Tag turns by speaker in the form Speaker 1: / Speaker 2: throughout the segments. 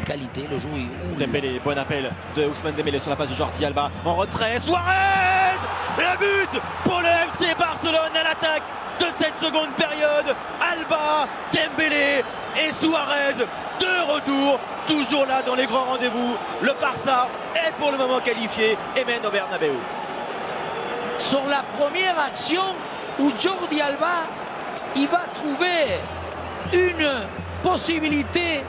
Speaker 1: qualités, le jeu.
Speaker 2: Dembélé, bon appel de Ousmane Dembélé sur la passe de Jordi Alba. En retrait, Suarez. Le but pour le FC Barcelone à l'attaque de cette seconde période. Alba, Dembélé et Suarez de retour. Toujours là dans les grands rendez-vous. Le Barça est pour le moment qualifié et mène au Bernabéu.
Speaker 1: Sur la première action où Jordi Alba il va trouver une possibilité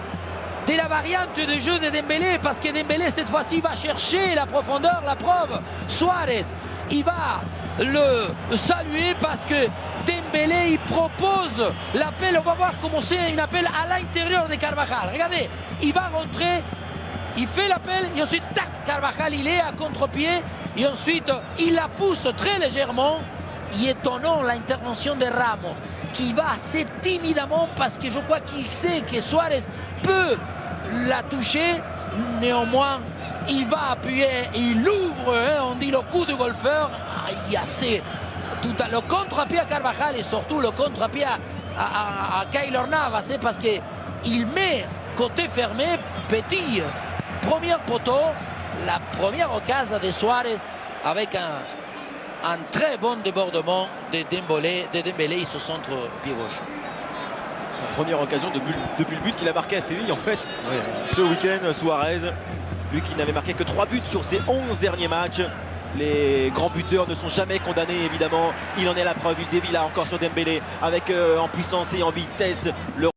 Speaker 1: de la variante de jeu de Dembélé, parce que Dembélé cette fois-ci va chercher la profondeur, la preuve. Suarez il va le saluer parce que Dembélé il propose l'appel. On va voir comment c'est un appel à l'intérieur de Carvajal. Regardez, il va rentrer, il fait l'appel et ensuite tac, Carvajal il est à contre-pied et ensuite il la pousse très légèrement. Il est étonnant l'intervention de Ramos qui va assez timidement parce que je crois qu'il sait que Suarez peut la toucher. Néanmoins il va appuyer, il ouvre, on dit le coup de golfeur. Il y a le contre-pied à Carvajal et surtout le contre-pied à Keylor Navas, parce qu'il met côté fermé, petit premier poteau, la première occasion de Suarez avec un très bon débordement de Dembélé sur centre pied gauche.
Speaker 2: Sa première occasion depuis le but qu'il a marqué à Séville en fait. Ouais. Ce week-end, Suarez, lui qui n'avait marqué que 3 buts sur ses 11 derniers matchs. Les grands buteurs ne sont jamais condamnés évidemment. Il en est la preuve, il dévie là encore sur Dembélé avec en puissance et en vitesse.